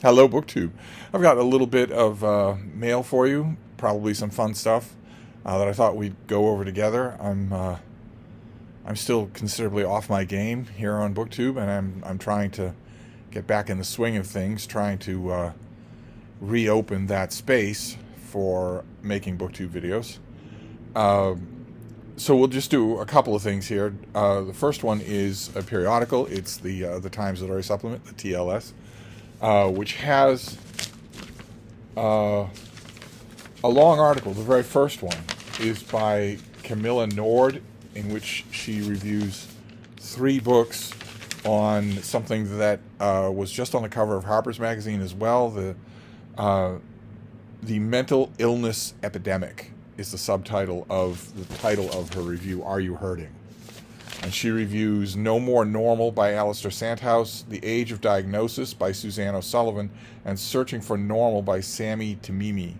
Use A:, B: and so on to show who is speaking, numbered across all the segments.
A: Hello, BookTube. I've got a little bit of mail for you, probably some fun stuff that I thought we'd go over together. I'm still considerably off my game here on BookTube, and I'm trying to get back in the swing of things, trying to reopen that space for making BookTube videos. So we'll just do a couple of things here. The first one is a periodical. It's the Times Literary Supplement, the TLS, which has a long article. The very first one is by Camilla Nord, in which she reviews 3 books on something that was just on the cover of Harper's Magazine as well. The mental illness epidemic is the subtitle of the title of her review, Are You Hurting? And she reviews No More Normal by Alistair Sandhouse, The Age of Diagnosis by Suzanne O'Sullivan, and Searching for Normal by Sammy Tamimi.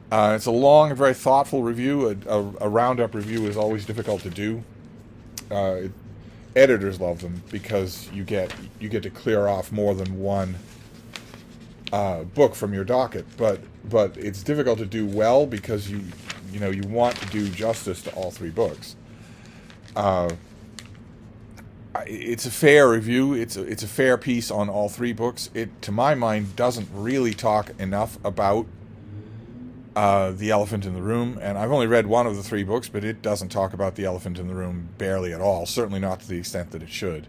A: It's a long and very thoughtful review. A roundup review is always difficult to do. Editors love them because you get to clear off more than one book from your docket, but it's difficult to do well because you want to do justice to all 3 books. It's a fair review. It's a fair piece on all 3 books. It, to my mind, doesn't really talk enough about the elephant in the room, and I've only read one of the 3 books, but it doesn't talk about the elephant in the room barely at all. Certainly not to the extent that it should,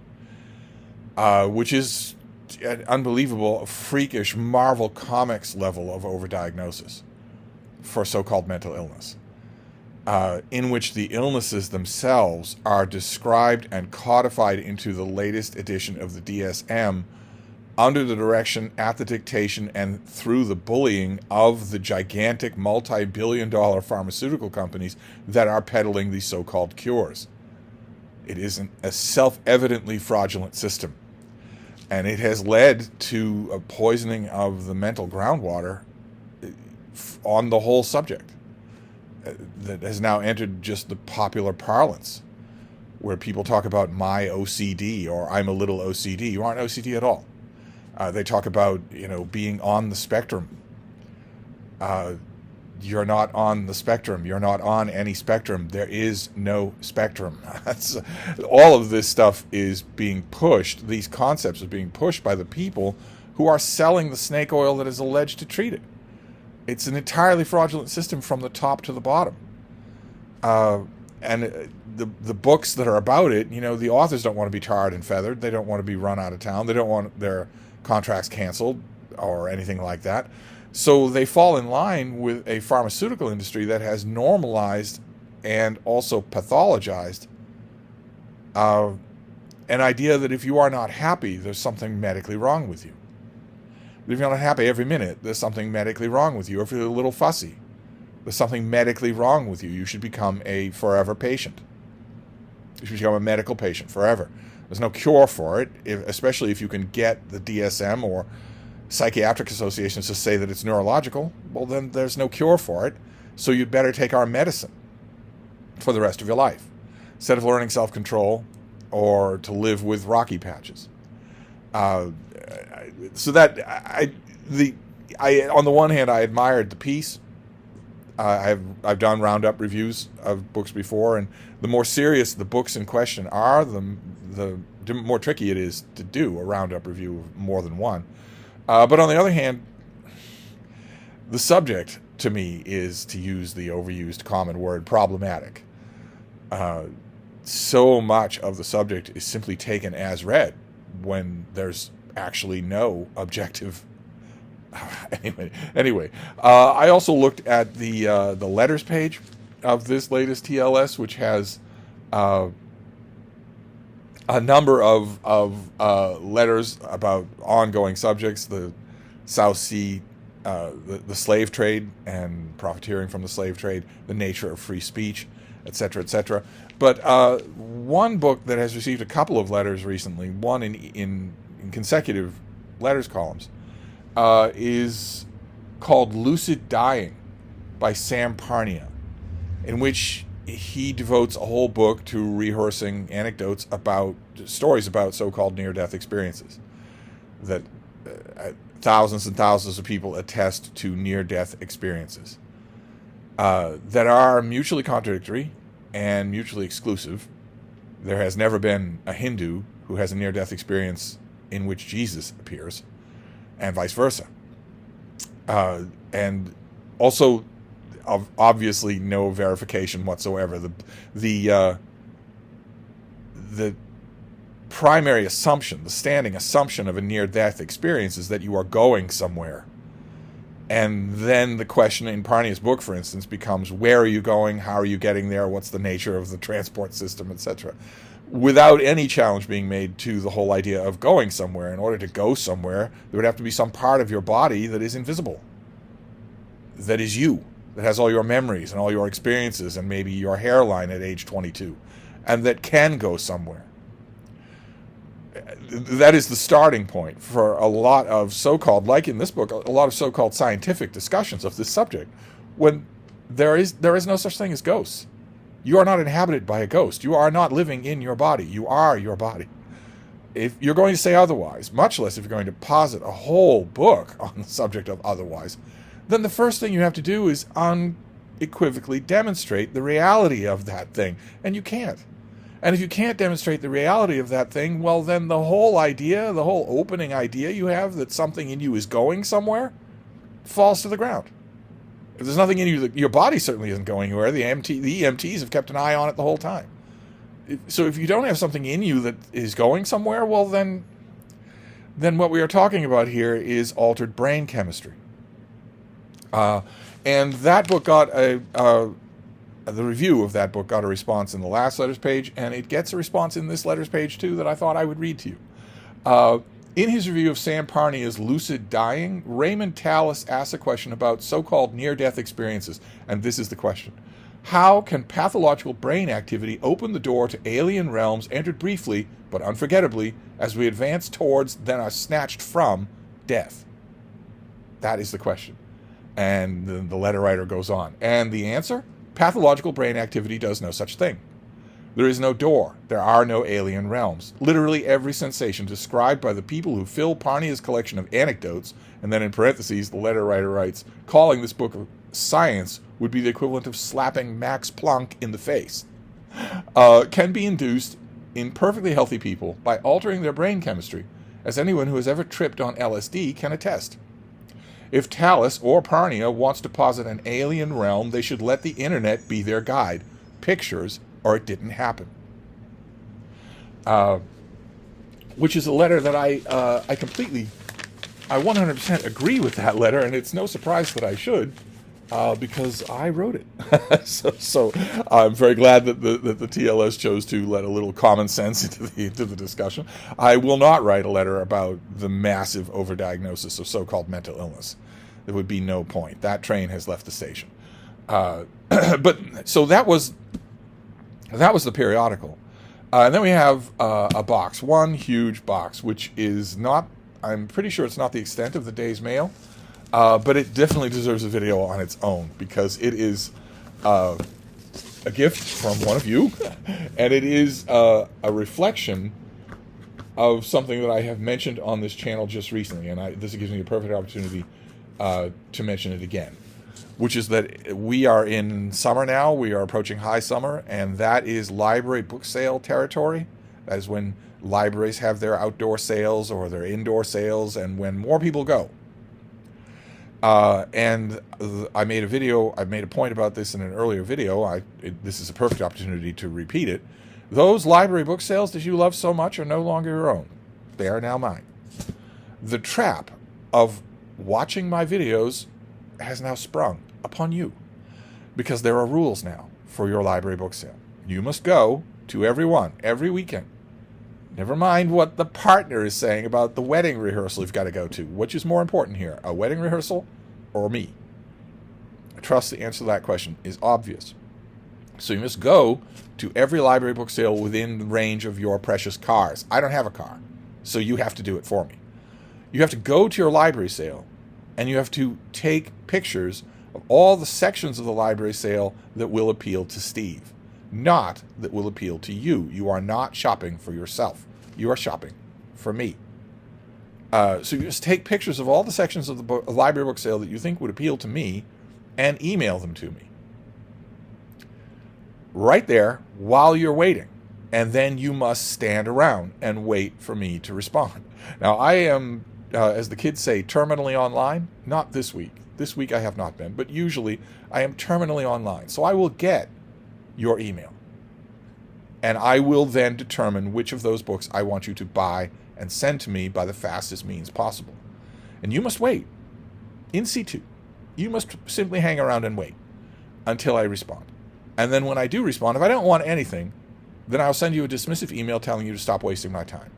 A: which is an unbelievable, freakish Marvel Comics level of overdiagnosis for so-called mental illness. In which the illnesses themselves are described and codified into the latest edition of the DSM under the direction, at the dictation, and through the bullying of the gigantic multi-billion-dollar pharmaceutical companies that are peddling these so-called cures. It is a self-evidently fraudulent system, and it has led to a poisoning of the mental groundwater on the whole subject. That has now entered just the popular parlance, where people talk about my OCD or I'm a little OCD. You aren't OCD at all. They talk about being on the spectrum. You're not on the spectrum. You're not on any spectrum. There is no spectrum. All of this stuff is being pushed. These concepts are being pushed by the people who are selling the snake oil that is alleged to treat it. It's an entirely fraudulent system from the top to the bottom. And the books that are about it, the authors don't want to be tarred and feathered. They don't want to be run out of town. They don't want their contracts canceled or anything like that. So they fall in line with a pharmaceutical industry that has normalized and also pathologized an idea that if you are not happy, there's something medically wrong with you. If you're not happy every minute, there's something medically wrong with you. Or if you're a little fussy, there's something medically wrong with you. You should become a forever patient. You should become a medical patient forever. There's no cure for it, especially if you can get the DSM or psychiatric associations to say that it's neurological. Well, then there's no cure for it. So you'd better take our medicine for the rest of your life, instead of learning self-control or to live with rocky patches. So that on the one hand, I admired the piece. I've done roundup reviews of books before, and the more serious the books in question are, the more tricky it is to do a roundup review of more than one. But on the other hand, the subject to me is, to use the overused common word, problematic. So much of the subject is simply taken as read when there's actually no objective. Anyway, I also looked at the letters page of this latest TLS, which has a number of letters about ongoing subjects: the South Sea, the slave trade and profiteering from the slave trade, the nature of free speech, etc., etc. But one book that has received a couple of letters recently, one in consecutive letters columns, is called Lucid Dying by Sam Parnia, in which he devotes a whole book to rehearsing anecdotes about stories about so-called near-death experiences that thousands and thousands of people attest to near-death experiences that are mutually contradictory and mutually exclusive. There has never been a Hindu who has a near-death experience in which Jesus appears, and vice versa. And also, obviously, no verification whatsoever. The primary assumption, the standing assumption of a near-death experience is that you are going somewhere. And then the question in Parnia's book, for instance, becomes, where are you going? How are you getting there? What's the nature of the transport system, etc.? Without any challenge being made to the whole idea of going somewhere. In order to go somewhere, there would have to be some part of your body that is invisible, that is you, that has all your memories and all your experiences and maybe your hairline at age 22, and that can go somewhere. That is the starting point for a lot of so-called, like in this book, a lot of so-called scientific discussions of this subject, when there is no such thing as ghosts. You are not inhabited by a ghost. You are not living in your body. You are your body. If you're going to say otherwise, much less if you're going to posit a whole book on the subject of otherwise, then the first thing you have to do is unequivocally demonstrate the reality of that thing. And you can't. And if you can't demonstrate the reality of that thing, well, then the whole idea, the whole opening idea you have that something in you is going somewhere, falls to the ground. If there's nothing in you, your body certainly isn't going anywhere. The EMTs have kept an eye on it the whole time. So if you don't have something in you that is going somewhere, well, then what we are talking about here is altered brain chemistry. And that book got the review of that book got a response in the last letters page, and it gets a response in this letters page too that I thought I would read to you. In his review of Sam Parnia's Lucid Dying, Raymond Tallis asks a question about so-called near-death experiences, and this is the question. How can pathological brain activity open the door to alien realms entered briefly, but unforgettably, as we advance towards, then are snatched from, death? That is the question. And the letter writer goes on. And the answer? Pathological brain activity does no such thing. There is no door. There are no alien realms. Literally every sensation described by the people who fill Parnia's collection of anecdotes, and then in parentheses, the letter writer writes, calling this book of science would be the equivalent of slapping Max Planck in the face, can be induced in perfectly healthy people by altering their brain chemistry, as anyone who has ever tripped on LSD can attest. If Tallis or Parnia wants to posit an alien realm, they should let the internet be their guide. Pictures, or it didn't happen. Which is a letter that I 100% agree with that letter, and it's no surprise that I should, because I wrote it. so I'm very glad that the TLS chose to let a little common sense into the discussion. I will not write a letter about the massive overdiagnosis of so-called mental illness. There would be no point. That train has left the station. But so that was the periodical. And then we have a box, one huge box, which is not, I'm pretty sure it's not the extent of the day's mail, but it definitely deserves a video on its own, because it is a gift from one of you, and it is a reflection of something that I have mentioned on this channel just recently, and this gives me a perfect opportunity to mention it again, which is that we are in summer now. We are approaching high summer, and that is library book sale territory. That is when libraries have their outdoor sales or their indoor sales, and when more people go. And I made a point about this in an earlier video. This is a perfect opportunity to repeat it. Those library book sales that you love so much are no longer your own. They are now mine. The trap of watching my videos has now sprung upon you, because there are rules now for your library book sale. You must go to every one, every weekend. Never mind what the partner is saying about the wedding rehearsal you've got to go to. Which is more important here, a wedding rehearsal or me? I trust the answer to that question is obvious. So you must go to every library book sale within the range of your precious cars. I don't have a car, so you have to do it for me. You have to go to your library sale, and you have to take pictures of all the sections of the library sale that will appeal to Steve, not that will appeal to you. You are not shopping for yourself. You are shopping for me. So you just take pictures of all the sections of the library book sale that you think would appeal to me and email them to me. Right there while you're waiting. And then you must stand around and wait for me to respond. Now, I am, as the kids say, terminally online. Not this week. This week I have not been, but usually I am terminally online. So I will get your email. And I will then determine which of those books I want you to buy and send to me by the fastest means possible. And you must wait. In situ. You must simply hang around and wait until I respond. And then when I do respond, if I don't want anything, then I'll send you a dismissive email telling you to stop wasting my time.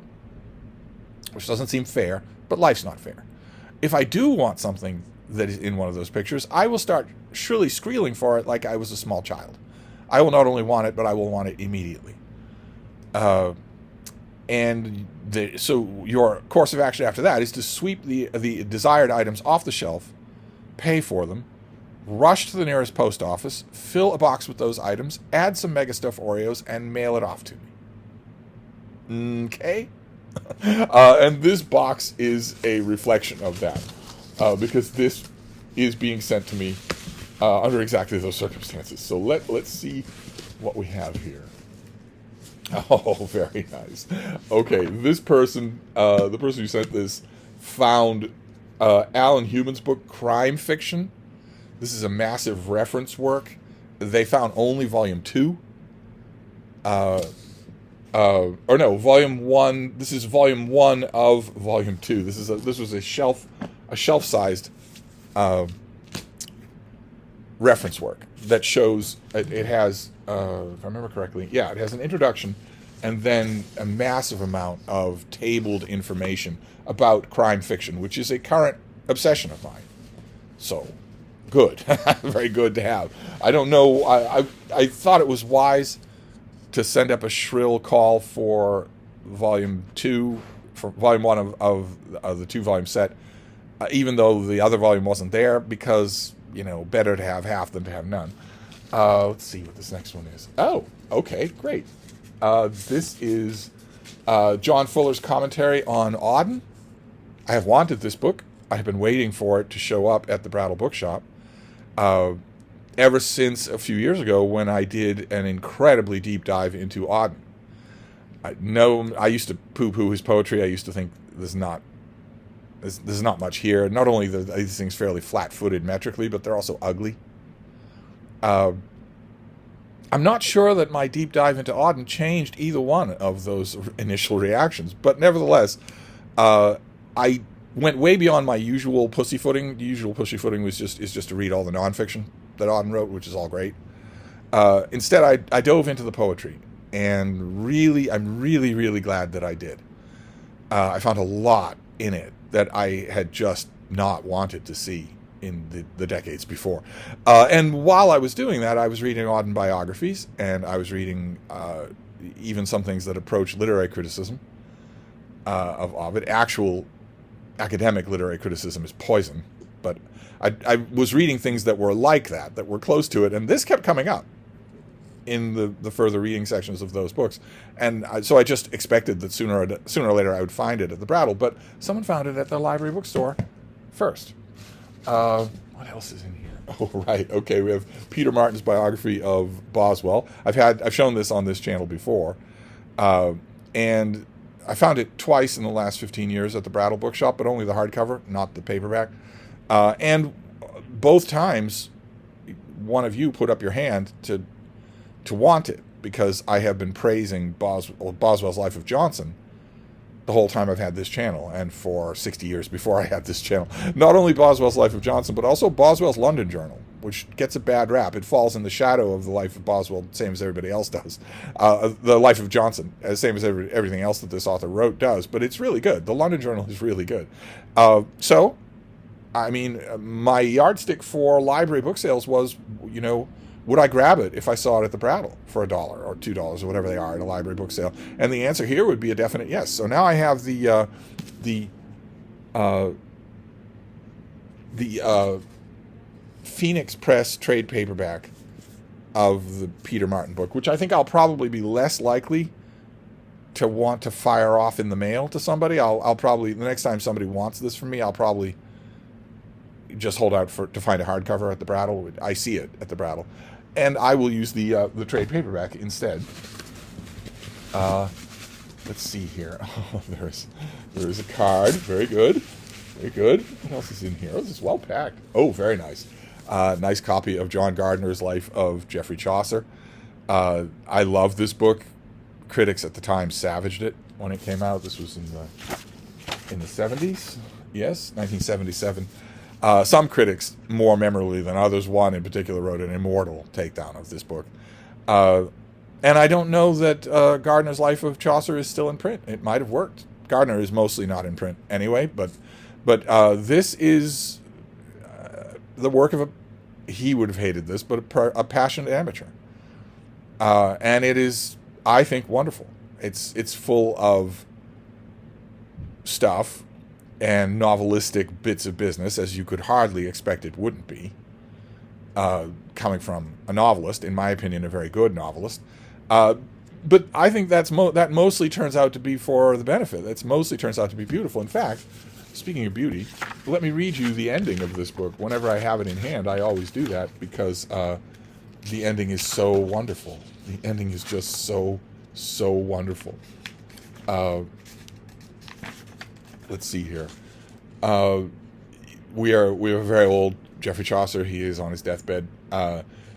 A: Which doesn't seem fair, but life's not fair. If I do want something that is in one of those pictures, I will start shrilly squealing for it like I was a small child. I will not only want it, but I will want it immediately. So your course of action after that is to sweep the desired items off the shelf, pay for them, rush to the nearest post office, fill a box with those items, add some Mega Stuff Oreos, and mail it off to me. Okay? And this box is a reflection of that. Because this is being sent to me under exactly those circumstances. So let's see what we have here. Oh, very nice. Okay, this person, the person who sent this, found Alan Human's book, Crime Fiction. This is a massive reference work. They found only volume 2. Volume 1. This is volume 1 of volume 2. This was a shelf-sized reference work that shows it has, if I remember correctly, it has an introduction and then a massive amount of tabled information about crime fiction, which is a current obsession of mine. So, good. Very good to have. I don't know, I thought it was wise to send up a shrill call for volume 2, for volume 1 of the 2-volume set, even though the other volume wasn't there, because, better to have half than to have none. Let's see what this next one is. Oh, okay, great. This is John Fuller's commentary on Auden. I have wanted this book. I have been waiting for it to show up at the Brattle Bookshop ever since a few years ago when I did an incredibly deep dive into Auden. I used to poo-poo his poetry. I used to think there's not much here. Not only are these things fairly flat-footed metrically, but they're also ugly. I'm not sure that my deep dive into Auden changed either one of those initial reactions, but nevertheless, I went way beyond my usual pussyfooting. The usual pussyfooting is just to read all the nonfiction that Auden wrote, which is all great. Instead, I dove into the poetry, and I'm really glad that I did. I found a lot in it that I had just not wanted to see in the decades before. And while I was doing that, I was reading Auden biographies, and I was reading even some things that approach literary criticism of Ovid. Actual academic literary criticism is poison, but I was reading things that were like that were close to it, and this kept coming up in the further reading sections of those books. And so I just expected that sooner or later I would find it at the Brattle, but someone found it at the library bookstore first. What else is in here? Oh, right. Okay, we have Peter Martin's biography of Boswell. I've shown this on this channel before, and I found it twice in the last 15 years at the Brattle Bookshop, but only the hardcover, not the paperback. And both times, one of you put up your hand to want it, because I have been praising Boswell's Life of Johnson the whole time I've had this channel, and for 60 years before I had this channel. Not only Boswell's Life of Johnson, but also Boswell's London Journal, which gets a bad rap. It falls in the shadow of the Life of Boswell, same as everybody else does. The Life of Johnson, same as everything else that this author wrote, does. But it's really good. The London Journal is really good. So, I mean, my yardstick for library book sales was, would I grab it if I saw it at the Brattle for $1 or $2 or whatever they are at a library book sale? And the answer here would be a definite yes. So now I have the Phoenix Press trade paperback of the Peter Martin book, which I think I'll probably be less likely to want to fire off in the mail to somebody. I'll probably, the next time somebody wants this from me, I'll probably just hold out to find a hardcover at the Brattle. I see it at the Brattle, and I will use the trade paperback instead. Let's see here. Oh, there's a card. Very good. Very good. What else is in here? Oh, this is well packed. Oh, very nice. Nice copy of John Gardner's Life of Geoffrey Chaucer. I love this book. Critics at the time savaged it when it came out. This was in the 70s. Yes, 1977. Some critics, more memorably than others, one in particular wrote an immortal takedown of this book. And I don't know that Gardner's Life of Chaucer is still in print. It might have worked. Gardner is mostly not in print anyway, but this is the work of he would have hated this, but a passionate amateur. And it is, I think, wonderful. It's full of stuff and novelistic bits of business, as you could hardly expect it wouldn't be, coming from a novelist, in my opinion, a very good novelist. But I think that mostly turns out to be for the benefit. That mostly turns out to be beautiful. In fact, speaking of beauty, let me read you the ending of this book. Whenever I have it in hand, I always do that because the ending is so wonderful. The ending is just so wonderful. Let's see here. We are very old Geoffrey Chaucer. He is on his deathbed.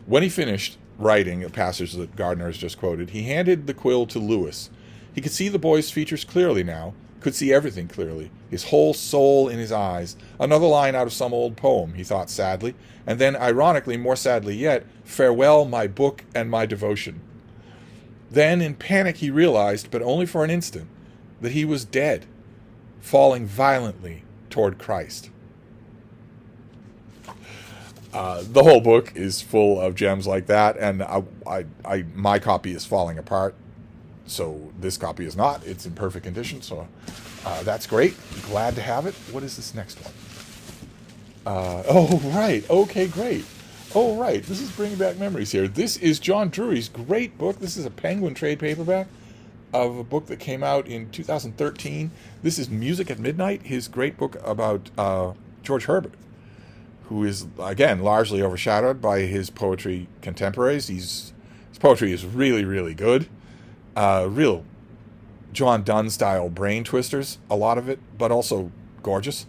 A: When he finished writing a passage that Gardner has just quoted, he handed the quill to Lewis. He could see the boy's features clearly now, could see everything clearly, his whole soul in his eyes. Another line out of some old poem, he thought sadly, and then, ironically, more sadly yet, farewell, my book and my devotion. Then, in panic, he realized, but only for an instant, that he was dead, falling violently toward Christ. The whole book is full of gems like that, and my copy is falling apart, so this copy is not. It's in perfect condition, so that's great. Glad to have it. What is this next one? Oh, right. Okay, great. Oh, right. This is bringing back memories here. This is John Drury's great book. This is a Penguin trade paperback of a book that came out in 2013. This is Music at Midnight, his great book about George Herbert, who is, again, largely overshadowed by his poetry contemporaries. His poetry is really, really good. Real John Donne-style brain twisters, a lot of it, but also gorgeous.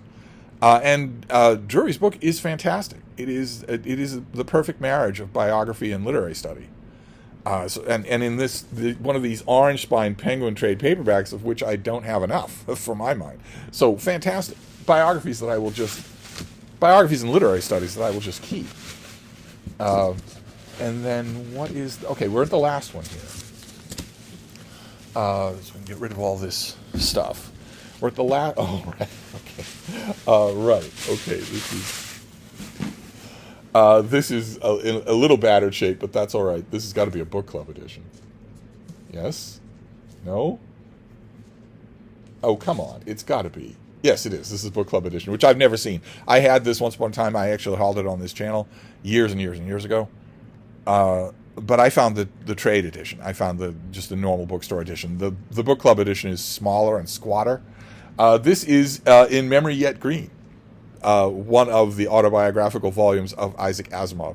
A: And Drury's book is fantastic. It is the perfect marriage of biography and literary study. And in this, one of these orange-spine Penguin trade paperbacks, of which I don't have enough for my mind. So fantastic. Biographies and literary studies that I will just keep. And then what is... Okay, we're at the last one here. So we can get rid of all this stuff. We're at the last... Oh, right. Okay. Right. Okay, this is in a little battered shape, but that's all right. This has got to be a book club edition. Yes? No? Oh, come on. It's got to be. Yes, it is. This is book club edition, which I've never seen. I had this once upon a time. I actually hauled it on this channel years and years and years ago. But I found the trade edition. I found just the normal bookstore edition. The book club edition is smaller and squatter. This is In Memory Yet Green, one of the autobiographical volumes of Isaac Asimov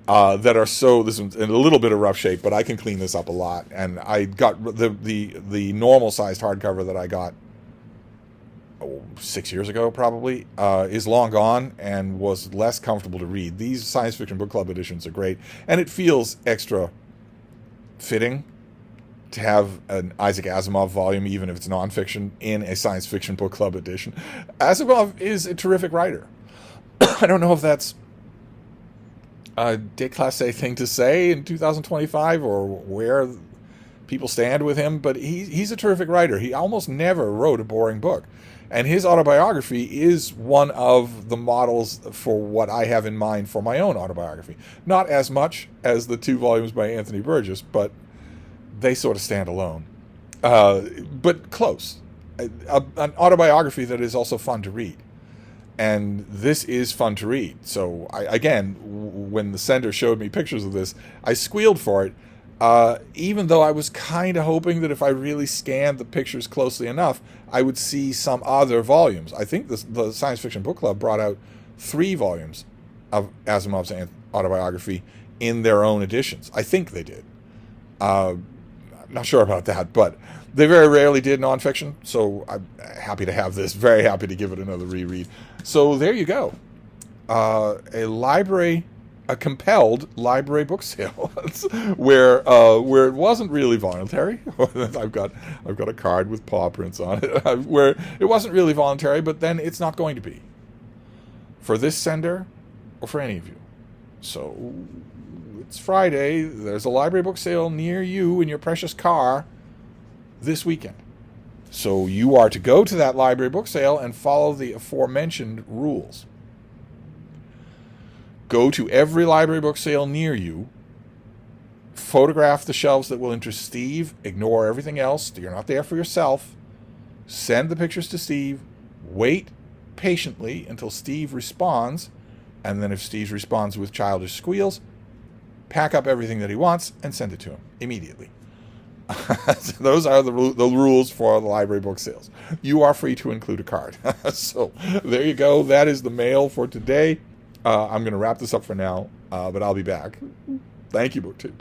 A: that are this one's in a little bit of rough shape, but I can clean this up a lot. And I got the normal sized hardcover that I got 6 years ago, probably, is long gone and was less comfortable to read. These science fiction book club editions are great, and it feels extra fitting to have an Isaac Asimov volume, even if it's nonfiction, in a science fiction book club edition. Asimov is a terrific writer. I don't know if that's a déclassé thing to say in 2025 or where people stand with him, but he's a terrific writer. He almost never wrote a boring book. And his autobiography is one of the models for what I have in mind for my own autobiography. Not as much as the 2 volumes by Anthony Burgess, but they sort of stand alone. But close. An autobiography that is also fun to read. And this is fun to read. So, again, when the sender showed me pictures of this, I squealed for it. Even though I was kind of hoping that if I really scanned the pictures closely enough, I would see some other volumes. I think the Science Fiction Book Club brought out 3 volumes of Asimov's autobiography in their own editions. I think they did. I'm not sure about that, but they very rarely did nonfiction, so I'm happy to have this. Very happy to give it another reread. So there you go. A compelled library book sale where it wasn't really voluntary. I've got a card with paw prints on it where it wasn't really voluntary, but then it's not going to be for this sender or for any of you. So it's Friday. There's a library book sale near you in your precious car this weekend. So you are to go to that library book sale and follow the aforementioned rules. Go to every library book sale near you, photograph the shelves that will interest Steve, ignore everything else, you're not there for yourself, send the pictures to Steve, wait patiently until Steve responds, and then if Steve responds with childish squeals, pack up everything that he wants and send it to him immediately. Those are the rules for the library book sales. You are free to include a card. So there you go. That is the mail for today. I'm going to wrap this up for now, but I'll be back. Thank you, BookTube.